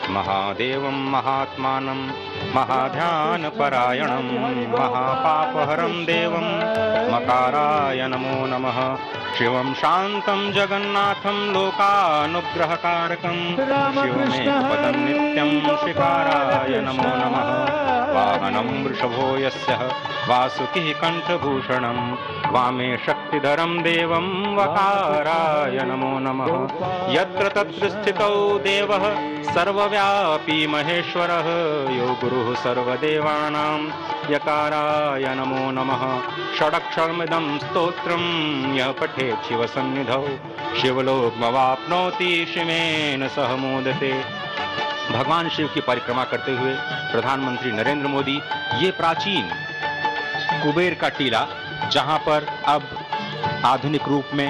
महादेवं महात्मानं महाध्यानपरायणं महापापहरं देवं मकाराय नमो नमः। शिवं शान्तं जगन्नाथं लोकानुग्रहकारकं शिवमेकपदं नित्यं श्रीकाराय नमो नमः। वाहनं वृषभो यस्य वासुकिः कण्ठभूषणं वामे शक्तिधरं देवं वकाराय नमो नमः। यत्र तत्र स्थितौ देवः सर्वव्यापी महेश्वरः यो गुरुः सर्वदेवानां यकाराय नमो नमः। षडक्षरमिदं स्तोत्रं यः पठेत् शिवसन्निधौ शिवलोकमवाप्नोति शिवेन सह मोदते। भगवान शिव की परिक्रमा करते हुए प्रधानमंत्री नरेंद्र मोदी ये प्राचीन कुबेर का टीला, जहां पर अब आधुनिक रूप में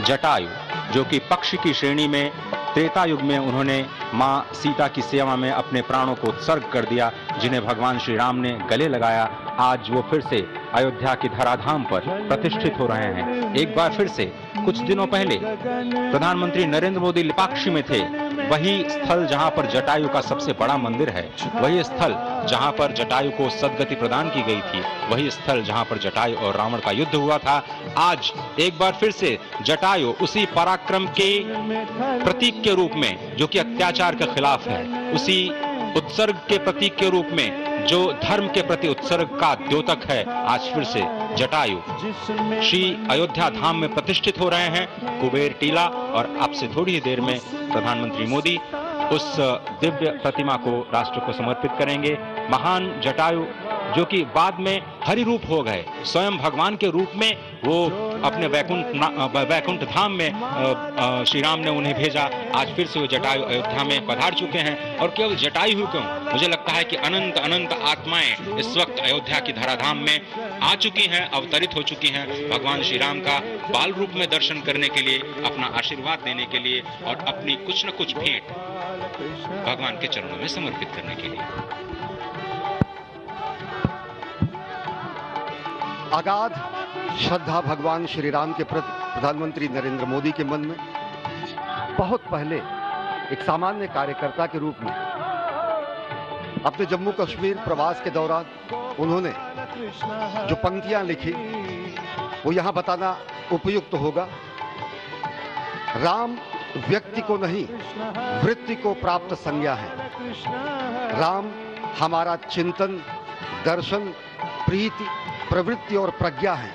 जटायु, जो कि पक्षी की श्रेणी में त्रेता युग में उन्होंने मां सीता की सेवा में अपने प्राणों को उत्सर्ग कर दिया, जिन्हें भगवान श्री राम ने गले लगाया, आज वो फिर से अयोध्या की धराधाम पर प्रतिष्ठित हो रहे हैं। एक बार फिर से कुछ दिनों पहले प्रधानमंत्री नरेंद्र मोदी लिपाक्षी में थे, वही स्थल जहां पर जटायु का सबसे बड़ा मंदिर है, वही स्थल जहां पर जटायु को सद्गति प्रदान की गई थी, वही स्थल जहां पर जटायु और रावण का युद्ध हुआ था। आज एक बार फिर से जटायु उसी पराक्रम के प्रतीक के रूप में, जो कि अत्याचार के खिलाफ है, उसी उत्सर्ग के प्रतीक के रूप में, जो धर्म के प्रति उत्सर्ग का द्योतक है, आज फिर से जटायु श्री अयोध्या धाम में प्रतिष्ठित हो रहे हैं, कुबेर टीला। और अब से थोड़ी ही देर में प्रधानमंत्री मोदी उस दिव्य प्रतिमा को राष्ट्र को समर्पित करेंगे। महान जटायु, जो कि बाद में हरि रूप हो गए, स्वयं भगवान के रूप में वो अपने वैकुंठ धाम में श्री राम ने उन्हें भेजा। आज फिर से वो जटायु अयोध्या में पधार चुके हैं। और केवल जटायु क्यों, मुझे लगता है कि अनंत अनंत आत्माएं इस वक्त अयोध्या की धराधाम में आ चुकी हैं, अवतरित हो चुकी हैं, भगवान श्री राम का बाल रूप में दर्शन करने के लिए, अपना आशीर्वाद देने के लिए और अपनी कुछ न कुछ भेंट भगवान के चरणों में समर्पित करने के लिए। अगाध श्रद्धा भगवान श्री राम के प्रति प्रधानमंत्री नरेंद्र मोदी के मन में बहुत पहले एक सामान्य कार्यकर्ता के रूप में अपने जम्मू कश्मीर प्रवास के दौरान उन्होंने जो पंक्तियां लिखी वो यहां बताना उपयुक्त होगा। राम व्यक्ति को नहीं, वृत्ति को प्राप्त संज्ञा है। राम हमारा चिंतन, दर्शन, प्रीति, प्रवृत्ति और प्रज्ञा है।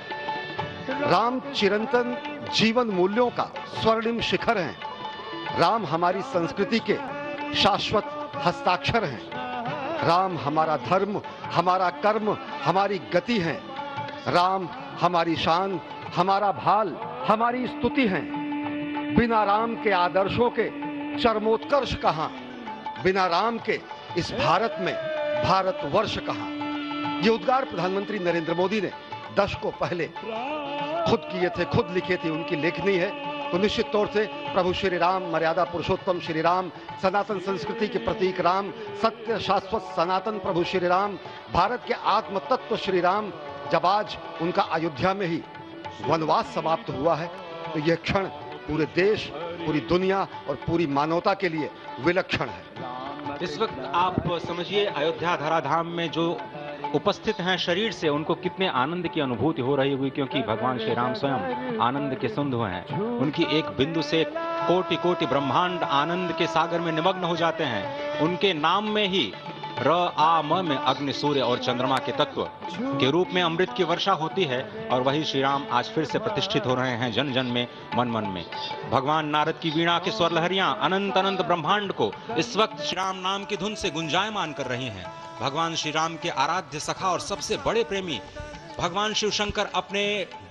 राम चिरंतन जीवन मूल्यों का स्वर्णिम शिखर है। राम हमारी संस्कृति के शाश्वत हस्ताक्षर हैं। राम हमारा धर्म, हमारा कर्म, हमारी गति है। राम हमारी शान, हमारा भाल, हमारी स्तुति है। बिना राम के आदर्शों के चरमोत्कर्ष कहां, बिना राम के इस भारत में भारतवर्ष कहां। ये उद्गार प्रधानमंत्री नरेंद्र मोदी ने दशकों पहले खुद किए थे, खुद लिखे थे, उनकी लेखनी है। तो निश्चित तौर से प्रभु श्री राम, मर्यादा पुरुषोत्तम श्री राम, सनातन संस्कृति के प्रतीक राम, सत्य शाश्वत सनातन प्रभु श्री राम, भारत के आत्म तत्व श्री राम, जब आज उनका अयोध्या में ही वनवास समाप्त हुआ है, तो यह क्षण पूरे देश, पूरी दुनिया और पूरी मानवता के लिए विलक्षण है। इस वक्त आप समझिए अयोध्या धराधाम में जो उपस्थित हैं शरीर से, उनको कितने आनंद की अनुभूति हो रही होगी, क्योंकि भगवान श्री राम स्वयं आनंद के सिंधु हैं। उनकी एक बिंदु से कोटि कोटि ब्रह्मांड आनंद के सागर में निमग्न हो जाते हैं। उनके नाम में ही र आ म में अग्नि, सूर्य और चंद्रमा के तत्व के रूप में अमृत की वर्षा होती है। और वही श्री राम आज फिर से प्रतिष्ठित हो रहे हैं जन जन में, मन मन में। भगवान नारद की वीणा की स्वर लहरियां अनंत अनंत ब्रह्मांड को इस वक्त श्री राम नाम की धुन से गुंजायमान कर रही हैं। भगवान श्री राम के आराध्य सखा और सबसे बड़े प्रेमी भगवान शिव शंकर अपने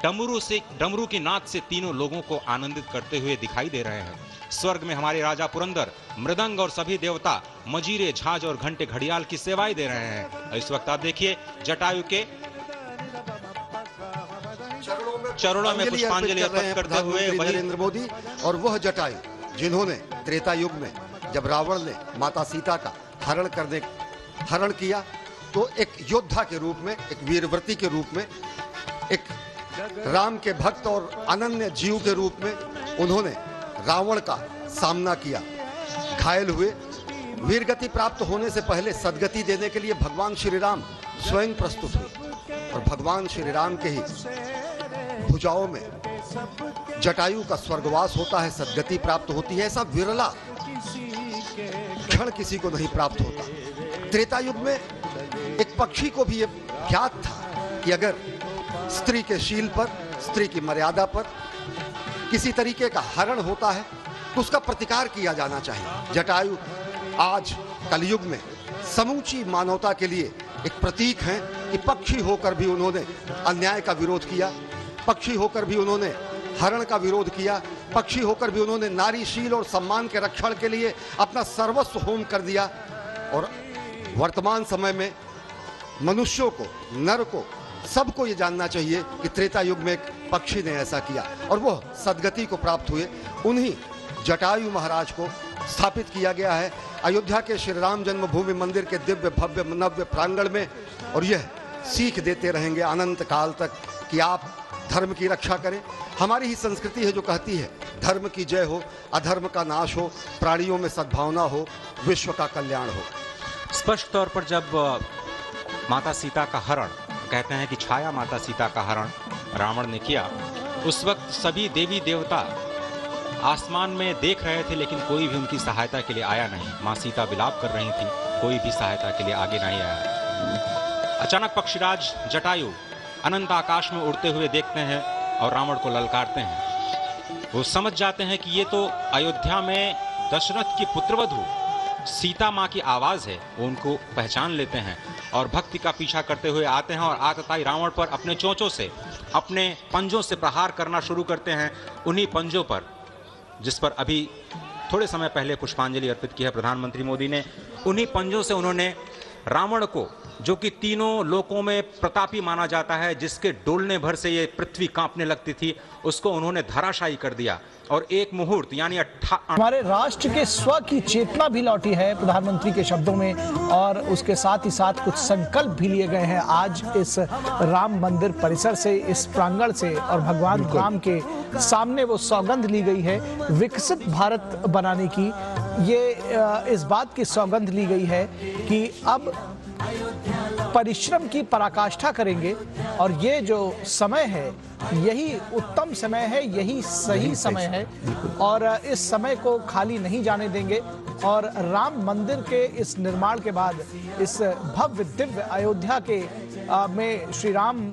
डमरू की नाद से तीनों लोगों को आनंदित करते हुए दिखाई दे रहे हैं। स्वर्ग में हमारे राजा पुरंदर मृदंग और सभी देवता मजीरे, झांझ और घंटे घड़ियाल की सेवाएं दे रहे हैं। इस वक्त आप देखिए जटायु के चरणों में पुष्पांजलि अर्पित करते हुए नरेंद्र मोदी, और वह जटायु जिन्होंने त्रेता युग में जब रावण ने माता सीता का हरण किया, तो एक योद्धा के रूप में, एक वीरव्रती के रूप में, एक राम के भक्त और अनन्य जीव के रूप में उन्होंने रावण का सामना किया, घायल हुए, वीरगति प्राप्त होने से पहले सदगति देने के लिए भगवान श्री राम स्वयं प्रस्तुत हुए और भगवान श्री राम के ही भुजाओं में जटायु का स्वर्गवास होता है, सदगति प्राप्त होती है। ऐसा विरला क्षण किसी को नहीं प्राप्त होता। त्रेता युग में एक पक्षी को भी यह ज्ञात था कि अगर स्त्री के शील पर, स्त्री की मर्यादा पर किसी तरीके का हरण होता है तो उसका प्रतिकार किया जाना चाहिए। जटायु आज कलयुग में समूची मानवता के लिए एक प्रतीक हैं कि पक्षी होकर भी उन्होंने अन्याय का विरोध किया, पक्षी होकर भी उन्होंने हरण का विरोध किया, पक्षी होकर भी उन्होंने नारीशील और सम्मान के रक्षण के लिए अपना सर्वस्व होम कर दिया। और वर्तमान समय में मनुष्यों को, नर को, सबको ये जानना चाहिए कि त्रेता युग में एक पक्षी ने ऐसा किया और वो सदगति को प्राप्त हुए। उन्हीं जटायु महाराज को स्थापित किया गया है अयोध्या के श्री राम जन्मभूमि मंदिर के दिव्य भव्य नव्य प्रांगण में। और यह सीख देते रहेंगे अनंत काल तक कि आप धर्म की रक्षा करें। हमारी ही संस्कृति है जो कहती है धर्म की जय हो, अधर्म का नाश हो, प्राणियों में सद्भावना हो, विश्व का कल्याण हो। स्पष्ट तौर पर जब माता सीता का हरण, कहते हैं कि छाया माता सीता का हरण रावण ने किया, उस वक्त सभी देवी देवता आसमान में देख रहे थे, लेकिन कोई भी उनकी सहायता के लिए आया नहीं। माँ सीता विलाप कर रही थी, कोई भी सहायता के लिए आगे नहीं आया। अचानक पक्षीराज जटायु अनंत आकाश में उड़ते हुए देखते हैं और रावण को ललकारते हैं। वो समझ जाते हैं कि ये तो अयोध्या में दशरथ की पुत्रवधू सीता माँ की आवाज है। वो उनको पहचान लेते हैं और भक्ति का पीछा करते हुए आते हैं और आतताई रावण पर अपने चोंचों से, अपने पंजों से प्रहार करना शुरू करते हैं। उन्हीं पंजों पर जिस पर अभी थोड़े समय पहले पुष्पांजलि अर्पित की है प्रधानमंत्री मोदी ने, उन्हीं पंजों से उन्होंने रावण को, जो कि तीनों लोकों में प्रतापी माना जाता है, जिसके डोलने भर से ये पृथ्वी कांपने लगती थी, उसको उन्होंने धराशायी कर दिया। और एक मुहूर्त यानी हमारे राष्ट्र के स्व की चेतना भी लौटी है प्रधानमंत्री के शब्दों में, और उसके साथ ही साथ कुछ संकल्प भी लिए गए हैं आज इस राम मंदिर परिसर से, इस प्रांगण से। और भगवान राम के सामने वो सौगंध ली गई है विकसित भारत बनाने की। ये इस बात की सौगंध ली गई है कि अब परिश्रम की पराकाष्ठा करेंगे और ये जो समय है यही उत्तम समय है, यही सही समय है और इस समय को खाली नहीं जाने देंगे। और राम मंदिर के इस निर्माण के बाद इस भव्य दिव्य अयोध्या के में श्री राम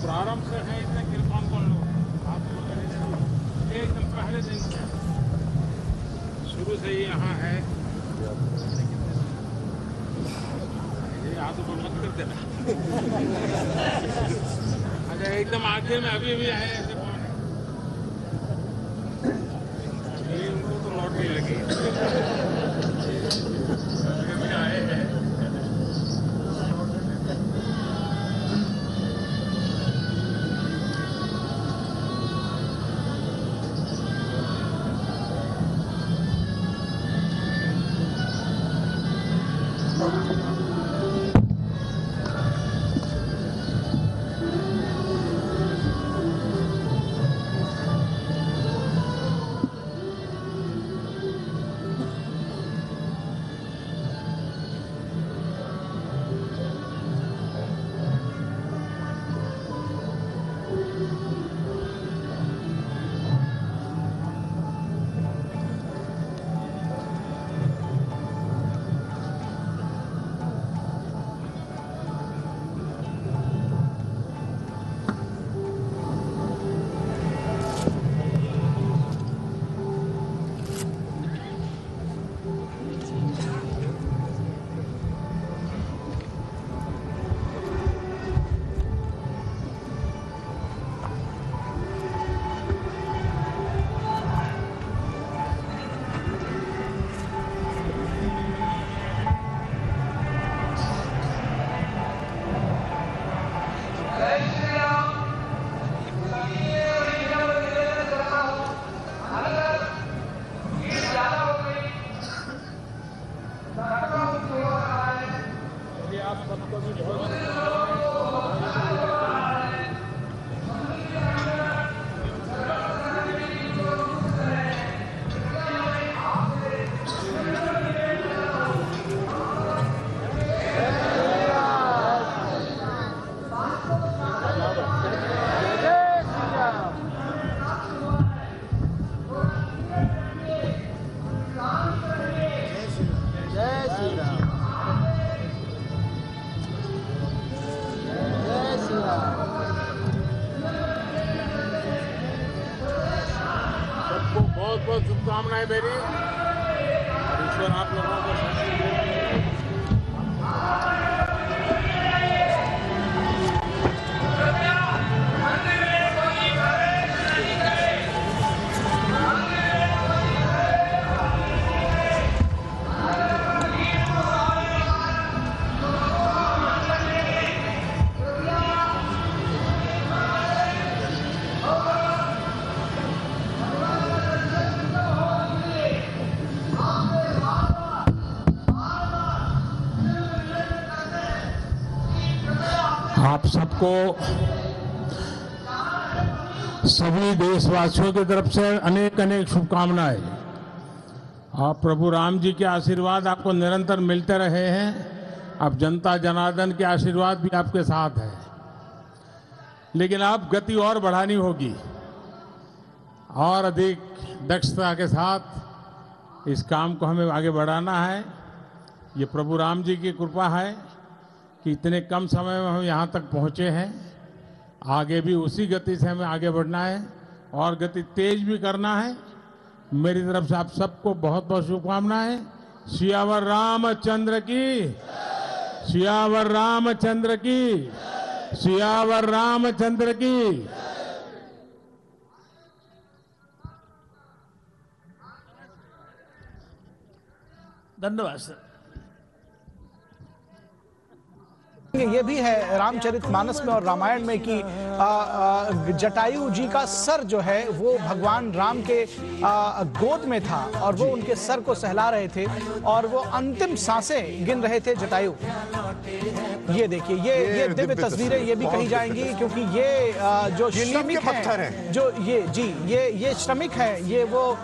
प्रारंभ से है इसमें कृपा कर लो। आप एकदम पहले दिन से शुरू से ही यहाँ है। ये हाथों पर मत कर देना। अच्छा एकदम आखिर में अभी भी आए ऐसे कौन है? ये उनको तो लॉटरी लगी। अभी आए हैं। बहुत बहुत शुभकामनाएं मेरी। ईश्वर आप लोगों को शक्ति दे। आप सबको सभी देशवासियों की तरफ से अनेक अनेक शुभकामनाएं। आप प्रभु राम जी के आशीर्वाद आपको निरंतर मिलते रहे हैं। अब जनता जनार्दन के आशीर्वाद भी आपके साथ है, लेकिन आप गति और बढ़ानी होगी और अधिक दक्षता के साथ इस काम को हमें आगे बढ़ाना है। ये प्रभु राम जी की कृपा है कि इतने कम समय में हम यहाँ तक पहुँचे हैं। आगे भी उसी गति से हमें आगे बढ़ना है और गति तेज भी करना है। मेरी तरफ से आप सबको बहुत बहुत शुभकामनाएं। सियावर रामचंद्र की, सियावर रामचंद्र की, सियावर रामचंद्र की। धन्यवाद सर। ये भी है रामचरितमानस में और रामायण में कि जटायु जी का सर जो है वो भगवान राम के गोद में था और वो उनके सर को सहला रहे थे और वो अंतिम सांसें गिन रहे थे जटायु। ये देखिए, ये दिव्य तस्वीरें ये भी कही जाएंगी क्योंकि ये जो श्रमिक हैं, जो ये श्रमिक हैं, ये वो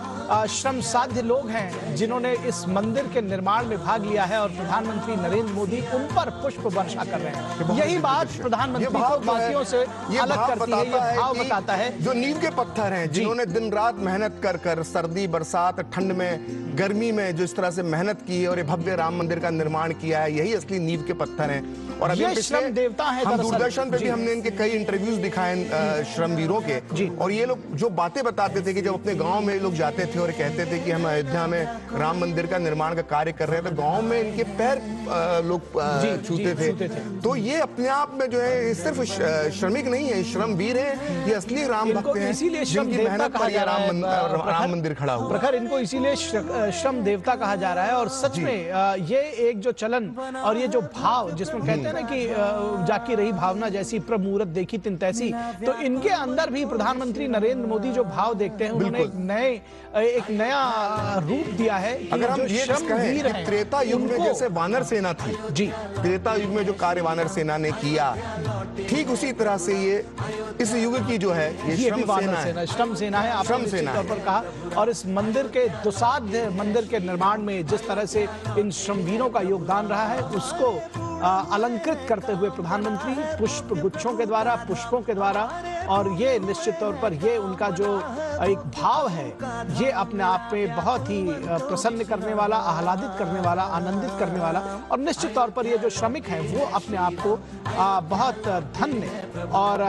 श्रम साध्य लोग हैं जिन्होंने इस मंदिर के निर्माण में भाग लिया है और प्रधानमंत्री नरेंद्र मोदी उन पर पुष्प वर्षा कर रहे हैं। यही बात प्रधानमंत्री को बाकियों से अलग करती है। ये भाव बताता है जो नींव के पत्थर हैं, जिन्होंने दिन रात मेहनत कर कर सर्दी बरसात ठंड में गर्मी में जो इस तरह से मेहनत की है और ये भव्य राम मंदिर का निर्माण किया है, यही असली नींव के पत्थर हैं। और अभी श्रम देवता है। हम दूरदर्शन पे भी हमने इनके कई इंटरव्यूज दिखाए श्रमवीरों के, और ये लोग जो बातें बताते थे कि जब अपने गांव में लोग जाते थे और कहते थे कि हम अयोध्या में राम मंदिर का निर्माण का कार्य कर रहे हैं, तो गांव में इनके पैर लोग छूते थे। तो ये अपने आप में जो है सिर्फ श्रमिक नहीं है, श्रमवीर है, ये असली राम भक्त हैं, इसीलिए श्रम जिनकी देवता मेहनत कहा पर जा रहा है। राम मंदिर खड़ा हुआ। प्रखर इनको इसीलिए श्रम देवता कहा जा रहा है। और सच में ये एक जो चलन और ये जो भाव जिसमें कहते हैं ना कि जाकी रही भावना जैसी प्रमुरत देखी तिन तैसी, तो इनके अंदर भी प्रधानमंत्री नरेंद्र मोदी जो भाव देखते हैं उन्होंने एक नया रूप दिया है कि अगर हम ये कहें कि त्रेता युग में जैसे वानर सेना थी, त्रेता युग में जो कार्य वानर सेना ने किया, ठीक उसी तरह से ये इस युग की जो है ये श्रम सेना है। आपने निश्चित तौर पर कहा। और इस मंदिर के दुसाध्य मंदिर के निर्माण में जिस तरह से इन श्रमवीरों का योगदान रहा है उसको अलंकृत करते हुए प्रधानमंत्री पुष्प गुच्छों के द्वारा, पुष्पों के द्वारा, और ये निश्चित तौर पर ये उनका जो एक भाव है ये अपने आप में बहुत ही प्रसन्न करने वाला, आह्लादित करने वाला, आनंदित करने वाला। और निश्चित तौर पर ये जो श्रमिक हैं वो अपने आप को बहुत धन्य और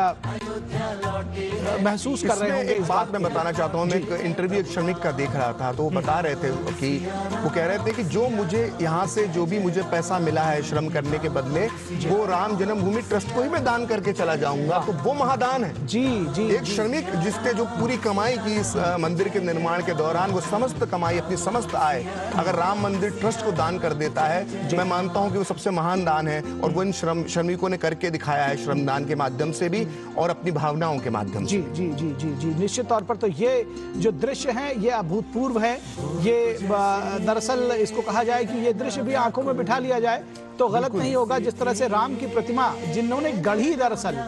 महसूस कर रहे होंगे। एक बात मैं बताना चाहता हूँ, मैं एक इंटरव्यू एक श्रमिक का देख रहा था, तो वो बता रहे थे कि वो कह रहे थे कि जो मुझे यहाँ से जो भी मुझे पैसा मिला है श्रम करने के बदले, वो राम जन्मभूमि ट्रस्ट को ही मैं दान करके चला जाऊंगा, तो वो महादान है। एक श्रमिक जिसने जो पूरी कमाई की इस मंदिर के निर्माण के दौरान, वो समस्त कमाई, अपनी समस्त आय अगर राम मंदिर ट्रस्ट को दान कर देता है, मैं मानता हूँ कि वो सबसे महान दान है। और वो इन श्रमिकों ने करके दिखाया है, श्रमदान के माध्यम से भी और अपनी भावनाओं के माध्यम से। जी निश्चित तौर पर। तो ये जो दृश्य है ये अभूतपूर्व है। ये दरअसल इसको कहा जाए कि ये दृश्य भी आंखों में बिठा लिया जाए तो गलत नहीं होगा। जिस तरह से राम की प्रतिमा जिन्होंने गढ़ी, दरअसल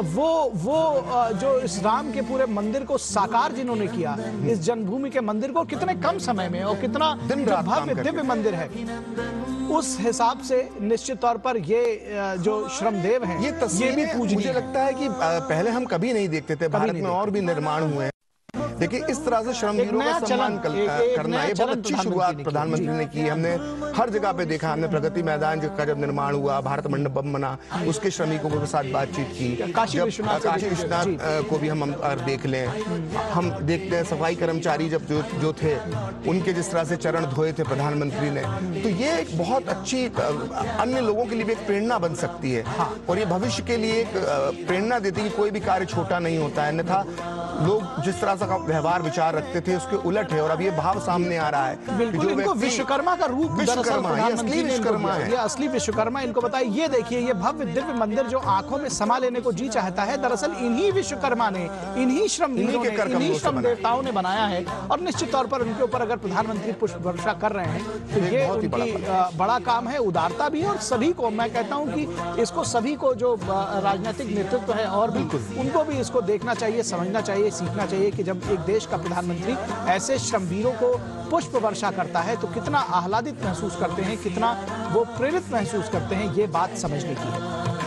वो जो इस राम के पूरे मंदिर को साकार जिन्होंने किया, इस जन्मभूमि के मंदिर को कितने कम समय में, और कितना भव्य दिव्य मंदिर है, उस हिसाब से निश्चित तौर पर ये जो श्रमदेव हैं, ये भी पूजनीय। मुझे लगता है कि पहले हम कभी नहीं देखते थे, भारत में और भी निर्माण हुए हैं। देखिए इस तरह से श्रमवीरों का सम्मान करना, ये बहुत अच्छी शुरुआत प्रधानमंत्री ने की। हमने हर जगह पे देखा, हमने प्रगति मैदान का जब निर्माण हुआ, भारत मंडपम बना, उसके श्रमिकों के साथ बातचीत की। काशी विश्वनाथ को भी हम देख लें, हम देखते हैं सफाई कर्मचारी जब जो थे, उनके जिस तरह से चरण धोए थे प्रधानमंत्री ने, तो ये एक बहुत अच्छी अन्य लोगों के लिए भी एक प्रेरणा बन सकती है। और ये भविष्य के लिए एक प्रेरणा देती है कि कोई भी कार्य छोटा नहीं होता है। अन्यथा लोग जिस तरह से व्यवहार विचार रखते थे उसके उलट है, और अब ये भाव सामने आ रहा है। बिल्कुल, इनको विश्वकर्मा का रूप, विश्वकर्मा, ये असली विश्वकर्मा है, ये असली विश्वकर्मा। इनको बताइए, ये देखिए, ये भव्य दिव्य मंदिर जो आंखों में समा लेने को जी चाहता है, दरअसल इन्हीं विश्वकर्मा ने, इन्हीं श्रमवीरों ने, इन्हीं श्रम देवताओं ने बनाया है। और निश्चित तौर पर उनके ऊपर अगर प्रधानमंत्री पुष्प वर्षा कर रहे हैं तो ये उनकी बड़ा काम है, उदारता भी है। और सभी को, मैं कहता हूँ कि इसको सभी को, जो राजनीतिक नेतृत्व है और भी, उनको भी इसको देखना चाहिए, समझना चाहिए, सीखना चाहिए कि जब एक देश का प्रधानमंत्री ऐसे श्रमवीरों को पुष्प वर्षा करता है तो कितना आह्लादित महसूस करते हैं, कितना वो प्रेरित महसूस करते हैं, ये बात समझने की है।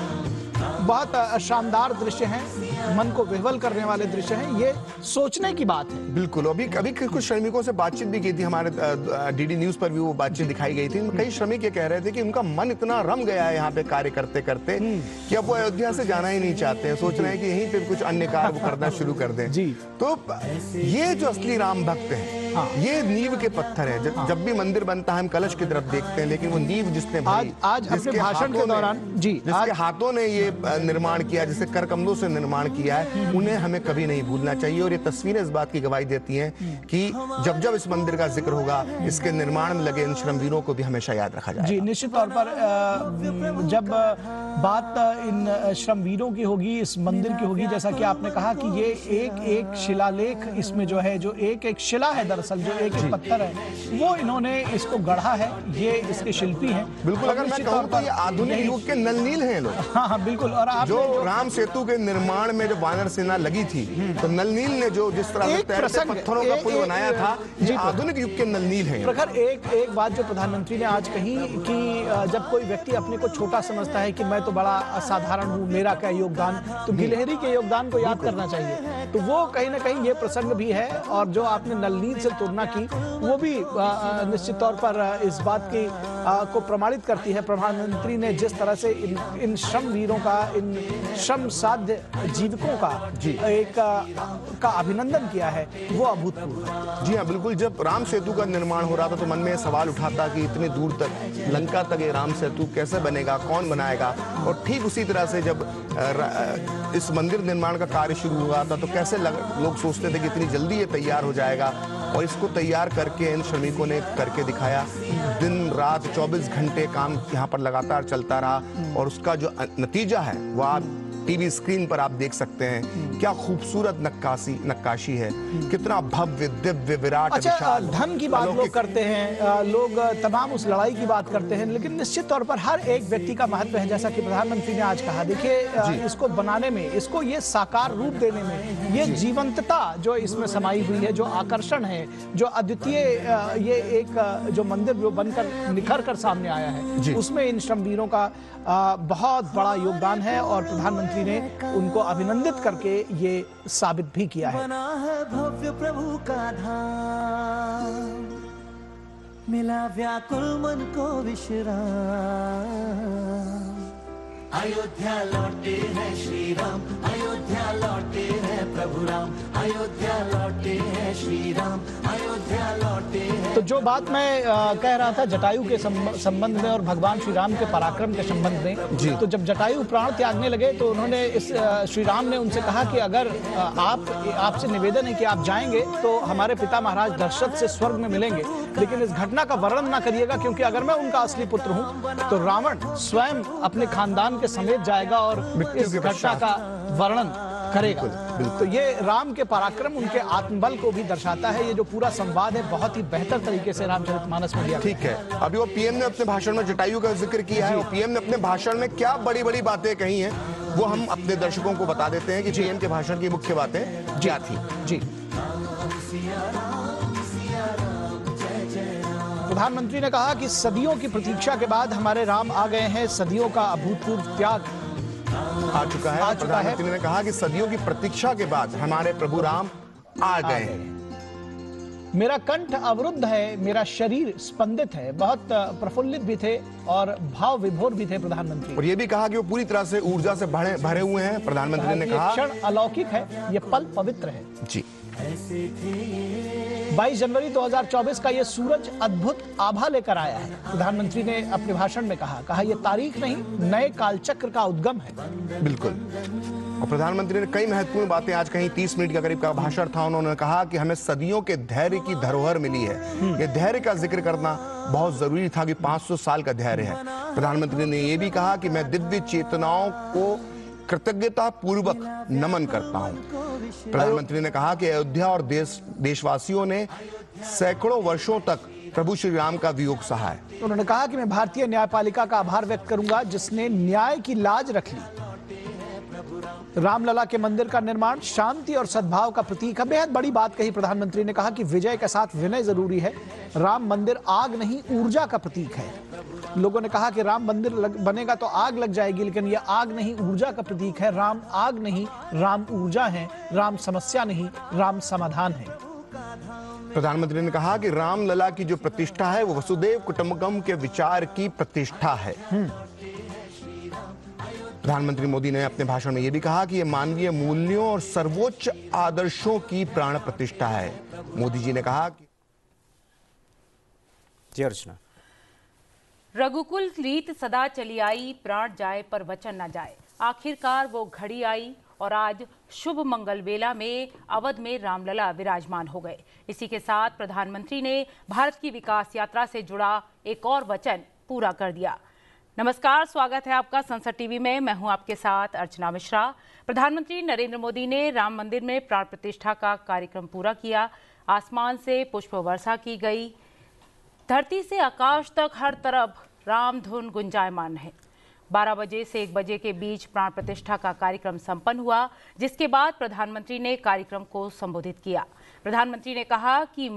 बहुत शानदार दृश्य हैं, मन को विह्वल करने वाले दृश्य हैं, ये सोचने की बात है। बिल्कुल, अभी कुछ श्रमिकों से बातचीत भी की थी, हमारे डीडी न्यूज पर भी वो बातचीत दिखाई गई थी। कई श्रमिक ये कह रहे थे कि उनका मन इतना रम गया है यहाँ पे कार्य करते करते कि अब वो अयोध्या से जाना ही नहीं चाहते हैं, सोच रहे हैं कि यहीं पे कुछ अन्य कार्य वो करना शुरू कर दें। जी। तो ये जो असली राम भक्त हैं, ये नींव के पत्थर है। जब भी मंदिर बनता है हम कलश की तरफ देखते हैं, लेकिन वो नींव जिसने आज अपने भाषण के दौरान, जी, जिसके हाथों ने ये निर्माण किया, जिसे कर कमलों से निर्माण किया है, उन्हें हमें कभी नहीं भूलना चाहिए। और ये तस्वीरें इस बात की गवाही देती हैं कि जब जब इस मंदिर का जिक्र होगा, इसके निर्माण में लगे इन श्रमवीरों को भी हमेशा याद रखा जाएगा। जी, निश्चित तौर पर जब बात इन श्रमवीरों की होगी, इस मंदिर की होगी, जैसा कि आपने कहा कि ये एक एक शिलालेख इसमें जो है, जो एक एक शिला है, दरअसल जो एक एक पत्थर है, वो इन्होंने इसको गढ़ा है, ये इसके शिल्पी हैं। बिल्कुल, अगर मैं कहूं तो ये आधुनिक युग के नलनील हैं लोग। हाँ, बिल्कुल। और आप जो राम सेतु के निर्माण में जो वानर सेना लगी थी, तो नलनील ने जो जिस तरह से तैरते पत्थरों का पुल बनाया था, ये आधुनिक युग के नलनील हैं। प्रखर एक बात जो प्रधानमंत्री ने आज कही कि जब कोई व्यक्ति अपने को छोटा समझता है कि मैं तो बड़ा असाधारण हूँ, मेरा क्या योगदान, तो गिलहरी के योगदान को याद करना चाहिए। तो वो कहीं ना कहीं ये प्रसंग भी है। और जो आपने नलनील से तुलना की, वो भी निश्चित तौर पर इस बात की को प्रमाणित करती है। प्रधानमंत्री ने जिस तरह से इन श्रमवीरों का, इन श्रम साध्य जीविकों का का अभिनंदन किया है, वो अभूतपूर्व है। जी हाँ, बिल्कुल। जब राम सेतु का निर्माण हो रहा था तो मन में सवाल उठाता कि इतनी दूर तक, लंका तक ये राम सेतु कैसे बनेगा, कौन बनाएगा। और ठीक उसी तरह से जब इस मंदिर निर्माण का कार्य शुरू हुआ था तो कैसे लोग सोचते थे कि इतनी जल्दी ये तैयार हो जाएगा, और इसको तैयार करके इन श्रमिकों ने करके दिखाया। दिन रात 24 घंटे काम यहाँ पर लगातार चलता रहा, और उसका जो नतीजा है वो आप टीवी स्क्रीन पर आप देख सकते हैं। क्या खूबसूरत नक्काशी है, कितना भव्य दिव्य विराट। अच्छा, धन की बात लोग करते हैं, लोग तमाम उस लड़ाई की बात करते हैं, लेकिन निश्चित तौर पर हर एक व्यक्ति का महत्व है, जैसा कि प्रधानमंत्री ने आज कहा। देखिए, इसको बनाने में, इसको ये साकार रूप देने में, ये जीवंतता जो इसमें समाई हुई है, जो आकर्षण है, जो अद्वितीय ये एक जो मंदिर जो बनकर निखर कर सामने आया है, उसमें इन श्रमवीरों का बहुत बड़ा योगदान है। और प्रधानमंत्री ने उनको अभिनंदित करके ये साबित भी किया है। बना है भव्य प्रभु का धाम, मिला व्याकुल मन को विश्राम। अयोध्या लौटे हैं श्री राम, अयोध्या लौटे हैं प्रभु राम, अयोध्या लौटे हैं श्री राम, अयोध्या लौटे हैं। तो जो बात मैं कह रहा था जटायु के संबंध में और भगवान श्री राम के पराक्रम के संबंध में, तो जब जटायु प्राण त्यागने लगे तो उन्होंने श्री राम ने उनसे कहा कि अगर आपसे निवेदन है कि आप जाएंगे तो हमारे पिता महाराज दशरथ से स्वर्ग में मिलेंगे, लेकिन इस घटना का वर्णन ना करिएगा, क्योंकि अगर मैं उनका असली पुत्र हूं तो रावण स्वयं अपने खानदान के समेत जाएगा और इस घटना का वर्णन करेगा। तो ये राम के पराक्रम, उनके आत्मबल को भी दर्शाता है। ये जो पूरा संवाद है बहुत ही बेहतर तरीके से रामचरितमानस में दिया। ठीक है, अभी वो पीएम ने अपने भाषण में जटायु का जिक्र किया है और पीएम ने अपने भाषण में क्या बड़ी बड़ी बातें कही हैं वो हम अपने दर्शकों को बता देते हैं कि पीएम के भाषण की मुख्य बातें क्या थी। जी, प्रधानमंत्री ने कहा कि सदियों की प्रतीक्षा के बाद हमारे राम आ गए हैं। सदियों का अभूतपूर्व त्याग आ चुका है। प्रधानमंत्री ने कहा कि सदियों की प्रतीक्षा के बाद हमारे प्रभु राम आ गए हैं। मेरा कंठ अवरुद्ध है, मेरा शरीर स्पंदित है। बहुत प्रफुल्लित भी थे और भाव विभोर भी थे प्रधानमंत्री। और ये भी कहा कि वो पूरी तरह से ऊर्जा से भरे हुए हैं। प्रधानमंत्री ने कहा क्षण अलौकिक है, ये पल पवित्र है। जी, 22 जनवरी 2024 का ये सूरज अद्भुत आभा लेकर आया है। प्रधानमंत्री ने अपने भाषण में कहा ये तारीख नहीं, नए कालचक्र का उद्गम है। बिल्कुल। और प्रधानमंत्री ने कई महत्वपूर्ण बातें आज कहीं 30 मिनट के करीब का भाषण था। उन्होंने कहा कि हमें सदियों के धैर्य की धरोहर मिली है। ये धैर्य का जिक्र करना बहुत जरूरी था कि 500 साल का धैर्य है। प्रधानमंत्री ने यह भी कहा कि मैं दिव्य चेतनाओं को कृतज्ञता पूर्वक नमन करता हूं। प्रधानमंत्री ने कहा कि अयोध्या और देशवासियों ने सैकड़ों वर्षों तक प्रभु श्री राम का वियोग सहा है। उन्होंने कहा कि मैं भारतीय न्यायपालिका का आभार व्यक्त करूंगा जिसने न्याय की लाज रख ली। रामलला के मंदिर का निर्माण शांति और सद्भाव का प्रतीक है। बेहद बड़ी बात कही प्रधानमंत्री ने। कहा कि विजय के साथ विनय जरूरी है। राम मंदिर आग नहीं, ऊर्जा का प्रतीक है। लोगों ने कहा कि राम मंदिर बनेगा तो आग लग जाएगी, लेकिन यह आग नहीं, ऊर्जा का प्रतीक है। राम आग नहीं, राम ऊर्जा है। राम समस्या नहीं, राम समाधान है। प्रधानमंत्री ने कहा कि रामलला की जो प्रतिष्ठा है वो वसुदेव कुटुंबकम के विचार की प्रतिष्ठा है। प्रधानमंत्री मोदी ने अपने भाषण में यह भी कहा कि यह मानवीय मूल्यों और सर्वोच्च आदर्शों की प्राण प्रतिष्ठा है। मोदी जी ने कहा कि जी अर्चना, रघुकुल रीत सदा चली आई, प्राण जाए पर वचन न जाए। आखिरकार वो घड़ी आई और आज शुभ मंगल बेला में अवध में रामलला विराजमान हो गए। इसी के साथ प्रधानमंत्री ने भारत की विकास यात्रा से जुड़ा एक और वचन पूरा कर दिया। नमस्कार, स्वागत है आपका संसद टीवी में। मैं हूं आपके साथ अर्चना मिश्रा। प्रधानमंत्री नरेंद्र मोदी ने राम मंदिर में प्राण प्रतिष्ठा का कार्यक्रम पूरा किया। आसमान से पुष्प वर्षा की गई। धरती से आकाश तक हर तरफ राम धुन गुंजायमान है। 12 बजे से 1 बजे के बीच प्राण प्रतिष्ठा का कार्यक्रम संपन्न हुआ, जिसके बाद प्रधानमंत्री ने कार्यक्रम को संबोधित किया। प्रधानमंत्री ने कहा कि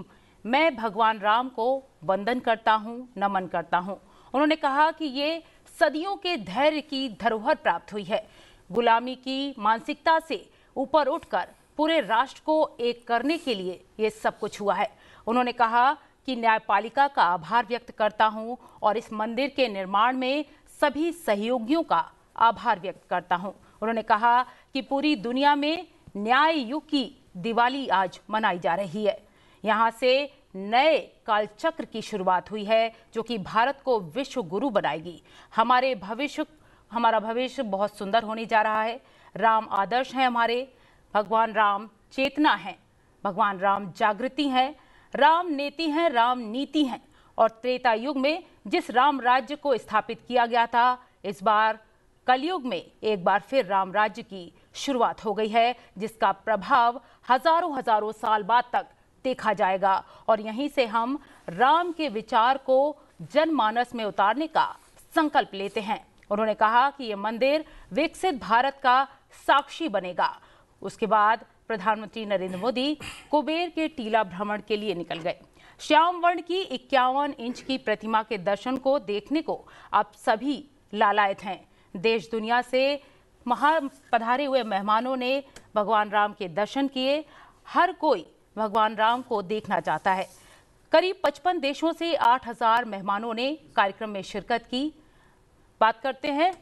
मैं भगवान राम को वंदन करता हूं, नमन करता हूं। उन्होंने कहा कि ये सदियों के धैर्य की धरोहर प्राप्त हुई है। गुलामी की मानसिकता से ऊपर उठकर पूरे राष्ट्र को एक करने के लिए ये सब कुछ हुआ है। उन्होंने कहा कि न्यायपालिका का आभार व्यक्त करता हूं और इस मंदिर के निर्माण में सभी सहयोगियों का आभार व्यक्त करता हूं। उन्होंने कहा कि पूरी दुनिया में न्याय युग की दिवाली आज मनाई जा रही है। यहाँ से नए कालचक्र की शुरुआत हुई है जो कि भारत को विश्व गुरु बनाएगी। हमारा भविष्य बहुत सुंदर होने जा रहा है। राम आदर्श हैं हमारे, भगवान राम चेतना है, भगवान राम जागृति है, राम नेति हैं, राम नीति हैं। और त्रेता युग में जिस राम राज्य को स्थापित किया गया था, इस बार कलयुग में एक बार फिर राम राज्य की शुरुआत हो गई है, जिसका प्रभाव हजारों साल बाद तक देखा जाएगा। और यहीं से हम राम के विचार को जनमानस में उतारने का संकल्प लेते हैं। उन्होंने कहा कि यह मंदिर विकसित भारत का साक्षी बनेगा। उसके बाद प्रधानमंत्री नरेंद्र मोदी कुबेर के टीला भ्रमण के लिए निकल गए। श्याम वर्ण की 51 इंच की प्रतिमा के दर्शन को देखने को अब सभी लालायत हैं। देश दुनिया से पधारे हुए मेहमानों ने भगवान राम के दर्शन किए। हर कोई भगवान राम को देखना चाहता है। करीब 55 देशों से 8000 मेहमानों ने कार्यक्रम में शिरकत की। बात करते हैं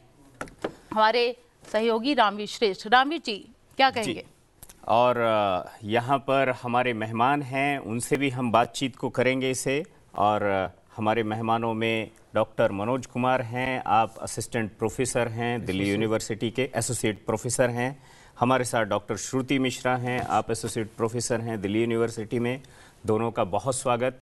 हमारे सहयोगी रामवीर श्रेष्ठ। रामवीर जी, क्या कहेंगे? और यहाँ पर हमारे मेहमान हैं, उनसे भी हम बातचीत को करेंगे इसे। और हमारे मेहमानों में डॉक्टर मनोज कुमार हैं, आप असिस्टेंट प्रोफेसर हैं, दिल्ली यूनिवर्सिटी के एसोसिएट प्रोफेसर हैं। हमारे साथ डॉक्टर श्रुति मिश्रा हैं, आप एसोसिएट प्रोफेसर हैं दिल्ली यूनिवर्सिटी में। दोनों का बहुत स्वागत।